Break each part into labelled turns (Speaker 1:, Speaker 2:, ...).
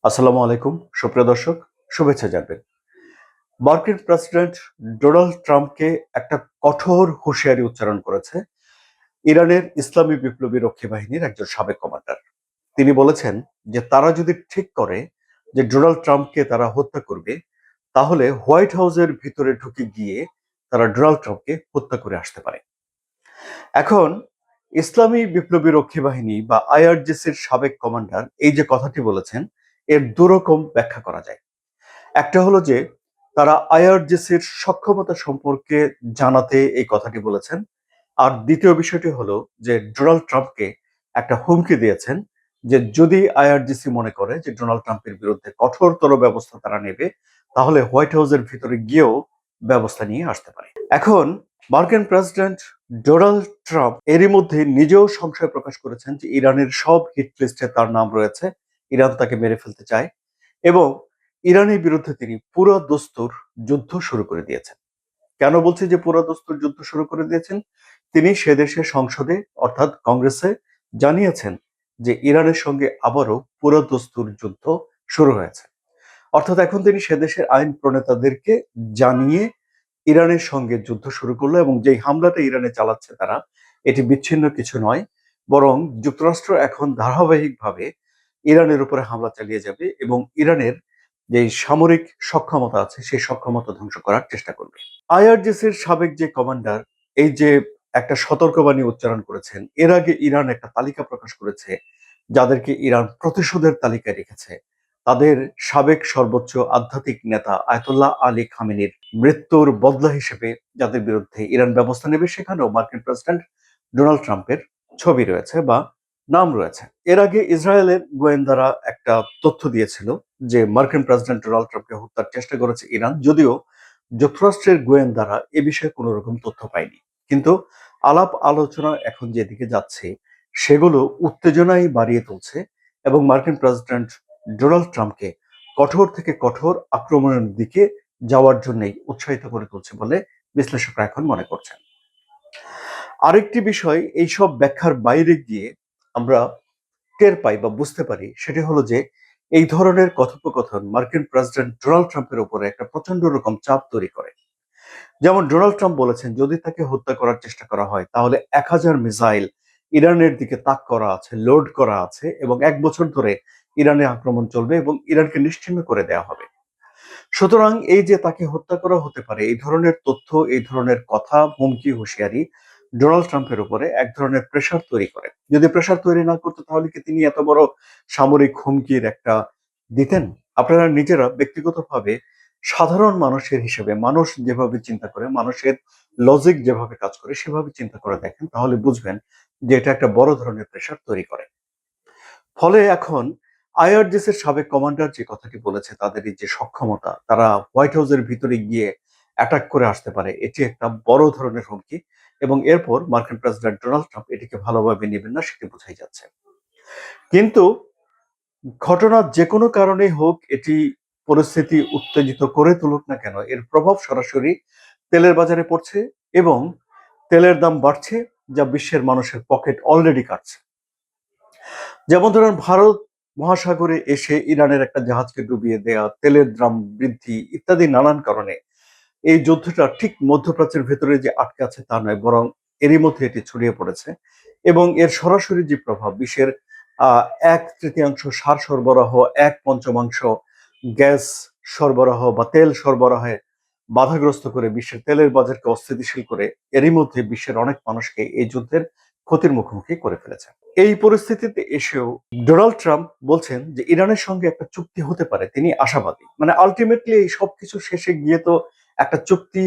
Speaker 1: আসসালামু আলাইকুম সুপ্রিয় দর্শক, শুভেচ্ছা জানবেন। মার্কিন প্রেসিডেন্ট ডোনাল্ড ট্রাম্পকে একটা কঠোর হুঁশিয়ারি উচ্চারণ করেছে ইরানের ইসলামী বিপ্লবী রক্ষী বাহিনীর একজন সাবেক কমান্ডার। তিনি বলেছেন যে তারা যদি ঠিক করে যে ডোনাল্ড ট্রাম্পকে তারা হত্যা করবে, তাহলে হোয়াইট হাউসের ভিতরে ঢুকে গিয়ে তারা ডোনাল্ড ট্রাম্পকে হত্যা করে আসতে পারে। এখন ইসলামী বিপ্লবী রক্ষী বাহিনী বা আইআরজিসির সাবেক কমান্ডার এই যে কথাটি বলেছেন, এর দুরকম ব্যাখ্যা করা যায়। একটা হলো যে তারা আইআরজিসির সক্ষমতা সম্পর্কে জানাতে এই কথাটি বলেছেন। আর দ্বিতীয় বিষয়টি হলো যে ডোনাল্ড ট্রাম্পকে একটা হুমকি দিয়েছেন যে যদি আইআরজিসি মনে করে যে ডোনাল্ড ট্রাম্পের বিরুদ্ধে কঠোরতর ব্যবস্থা তারা নেবে, তাহলে হোয়াইট হাউসের ভিতরে গিয়েও ব্যবস্থা নিয়ে আসতে পারে। এখন মার্কিন প্রেসিডেন্ট ডোনাল্ড ট্রাম্প এরই মধ্যে নিজেও সংশয় প্রকাশ করেছেন যে ইরানের সব হিট লিস্টে তার নাম রয়েছে, ইরান তাকে মেরে ফেলতে চায় এবং ইরানের বিরুদ্ধে তিনি পুরো দস্তুর যুদ্ধ শুরু করে দিয়েছেন। কেন বলছি যে পুরো দস্তুর যুদ্ধ শুরু করে দিয়েছেন? তিনি সে দেশের সংসদে অর্থাৎ কংগ্রেসে জানিয়েছেন যে ইরানের সঙ্গে আবারও পুরো দস্তুর যুদ্ধ শুরু হয়েছে। অর্থাৎ এখন তিনি সে দেশের আইন প্রণেতাদেরকে জানিয়ে ইরানের সঙ্গে যুদ্ধ শুরু করলো এবং যেই হামলাটা ইরানে চালাচ্ছে তারা, এটি বিচ্ছিন্ন কিছু নয়, বরং যুক্তরাষ্ট্র এখন ধারাবাহিকভাবে ইরানের উপরে হামলা চালিয়ে যাবে এবং ইরানের যে সামরিক সক্ষমতা আছে সেই সক্ষমতা ধ্বংস করার চেষ্টা করবে। আইআরজিসির সাবেক যে কমান্ডার এই যে একটা সতর্কবাণী উচ্চারণ করেছেন, এর আগে ইরান একটা তালিকা প্রকাশ করেছে যাদেরকে ইরান প্রতিশোধের তালিকায় রেখেছে। তাদের সাবেক সর্বোচ্চ আধ্যাত্মিক নেতা আয়াতুল্লাহ আলী খামেনির মৃত্যুর বদলা হিসেবে যাদের বিরুদ্ধে ইরান ব্যবস্থা নেবে, সেখানেও মার্কিন প্রেসিডেন্ট ডোনাল্ড ট্রাম্পের ছবি রয়েছে বা নাম রয়েছে। এর আগে ইসরায়েলের গোয়েন্দারা একটা তথ্য দিয়েছিল যে মার্কিন প্রেসিডেন্ট ডোনাল্ড ট্রাম্পকে হত্যার চেষ্টা করেছে ইরান, যদিও যুক্তরাষ্ট্রের গোয়েন্দারা এ বিষয়ে কোনো রকম তথ্য পায়নি। কিন্তু আলাপ আলোচনা এখন যেদিকে যাচ্ছে সেগুলো উত্তেজনাই বাড়িয়ে তুলছে এবং মার্কিন প্রেসিডেন্ট ডোনাল্ড ট্রাম্পকে কঠোর থেকে কঠোর আক্রমণের দিকে যাওয়ার জন্যই উৎসাহিত করে তুলছে বলে বিশ্লেষকরা এখন মনে করছেন। আরেকটি বিষয় এইসব ব্যাখ্যার বাইরে গিয়ে আমরা টের পাই বা বুঝতে পারি, সেটি হলো যে এই ধরনের কথোপকথন মার্কিন প্রেসিডেন্ট ডোনাল্ড ট্রাম্পের উপরে একটা প্রচন্ড রকম চাপ তৈরি করে। যেমন ডোনাল্ড ট্রাম্প বলেছেন যদি তাকে হত্যা করার চেষ্টা করা হয় তাহলে 1000 মিসাইল ইরানের দিকে তাক করা আছে, লোড করা আছে এবং 1 বছর ধরে ইরানে আক্রমণ চলবে এবং ইরানকে নিশ্চিহ্ন করে দেওয়া হবে। সুতরাং এই যে তাকে হত্যা করা হতে পারে, এই ধরনের তথ্য, এই ধরনের কথা, হুমকি, হুঁশিয়ারি ডোনাল্ড ট্রাম্পের উপরে এক ধরনের প্রেশার তৈরি করে। যদি প্রেশার তৈরি না করতো তাহলে কি তিনি এত বড় সামরিক হুমকির একটা দিতেন? আপনারা নিজেরা ব্যক্তিগতভাবে সাধারণ মানুষের হিসেবে, মানুষ যেভাবে চিন্তা করে, মানুষের লজিক যেভাবে কাজ করে সেভাবে চিন্তা করে দেখেন, তাহলে বুঝবেন যে এটা একটা বড় ধরনের প্রেশার তৈরি করে। ফলে এখন আইআরজিসির সাবেক কমান্ডার যে কথাটি বলেছে, তাদের এই যে সক্ষমতা, তারা হোয়াইট হাউসের ভিতরে গিয়ে অ্যাটাক করে আসতে পারে, এটি একটা বড় ধরনের হুমকি এবং এরপর মার্কিন প্রেসিডেন্ট ডোনাল্ড ট্রাম্প এটিকে ভালোভাবে নেবেন না সেটি বোঝাই যাচ্ছে। কিন্তু ঘটনা যে কোনো কারণেই হোক, এটি পরিস্থিতি উত্তেজিত করে তুলুক না কেন, এর প্রভাব সরাসরি তেলের বাজারে পড়ছে এবং তেলের দাম বাড়ছে, যা বিশ্বের মানুষের পকেট অলরেডি কাটছে। যেমন ধরেন ভারত মহাসাগরে এসে ইরানের একটা জাহাজকে ডুবিয়ে দেয়া, তেলের দাম বৃদ্ধি ইত্যাদি নানান কারণে এই যুদ্ধটা ঠিক মধ্যপ্রাচ্যের ভেতরে যে আটকে আছে তা নয়, বরং এরই মধ্যে এটি ছড়িয়ে পড়েছে এবং এর সরাসরি যে প্রভাব বিশ্বের আহ 1/3 সার সরবরাহ, 1/5 গ্যাস সরবরাহ বা তেল সরবরাহে বাধাগ্রস্ত করে বিশ্বের তেলের বাজারকে অস্থিতিশীল করে এরই মধ্যে বিশ্বের অনেক মানুষকে এই যুদ্ধের ক্ষতির মুখোমুখি করে ফেলেছে। এই পরিস্থিতিতে এসেও ডোনাল্ড ট্রাম্প বলছেন যে ইরানের সঙ্গে একটা চুক্তি হতে পারে, তিনি আশাবাদী। মানে আলটিমেটলি এই সবকিছু শেষে গিয়ে তো একটা চুক্তি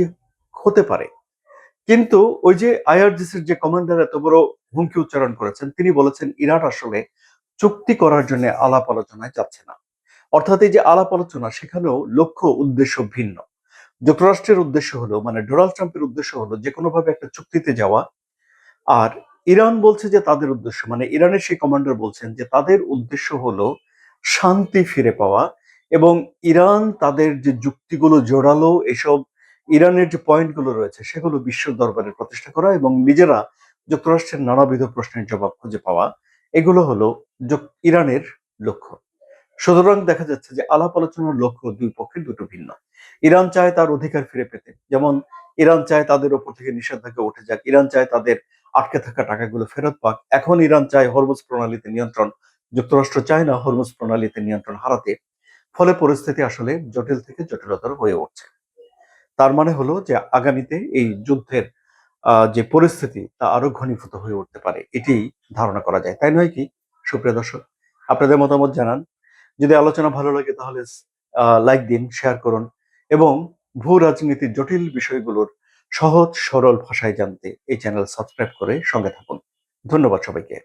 Speaker 1: হতে পারে। কিন্তু ওই যে আইআরজিসির যে কমান্ডার এত বড় হুমকি উচ্চারণ করেছেন, তিনি বলেছেন ইরান আসলে চুক্তি করার জন্য আলাপ আলোচনায় যাচ্ছে না। অর্থাৎ এই যে আলাপ আলোচনা, সেখানেও লক্ষ্য উদ্দেশ্য ভিন্ন। যুক্তরাষ্ট্রের উদ্দেশ্য হলো, মানে ডোনাল্ড ট্রাম্পের উদ্দেশ্য হলো যে কোনো ভাবে একটা চুক্তিতে যাওয়া। আর ইরান বলছে যে তাদের উদ্দেশ্য, মানে ইরানের সেই কমান্ডার বলছেন যে তাদের উদ্দেশ্য হলো শান্তি ফিরে পাওয়া এবং ইরান তাদের যে যুক্তিগুলো জোরালো, এসব ইরানের যে পয়েন্টগুলো রয়েছে সেগুলো বিশ্ব দরবারে প্রতিষ্ঠা করা এবং নিজেরা যুক্তরাষ্ট্রের নানাবিধ প্রশ্নের জবাব খুঁজে পাওয়া, এগুলো হলো ইরানের লক্ষ্য। সুতরাং দেখা যাচ্ছে যে আলাপ আলোচনার লক্ষ্য দুই পক্ষের দুটো ভিন্ন। ইরান চায় তার অধিকার ফিরে পেতে, যেমন ইরান চায় তাদের ওপর থেকে নিষেধাজ্ঞা উঠে যাক, ইরান চায় তাদের আটকে থাকা টাকাগুলো ফেরত পাক। এখন ইরান চায় হরমুজ প্রণালীতে নিয়ন্ত্রণ, যুক্তরাষ্ট্র চায় না হরমুজ প্রণালীতে নিয়ন্ত্রণ হারাতে। ফলে পরিস্থিতি আসলে জটিল থেকে জটিলতর হয়ে উঠছে। তার মানে হলো যে আগামীতে এই যুদ্ধের যে পরিস্থিতি তা আরো ঘনীভূত হয়ে উঠতে পারে, এটি ধারণা করা যায়, তাই নয় কি? সুপ্রিয় দর্শক, আপনাদের মতামত জানান। যদি আলোচনা ভালো লাগে তাহলে লাইক দিন, শেয়ার করুন এবং ভূ রাজনীতির জটিল বিষয়গুলোর সহজ সরল ভাষায় জানতে এই চ্যানেল সাবস্ক্রাইব করে সঙ্গে থাকুন। ধন্যবাদ সবাইকে।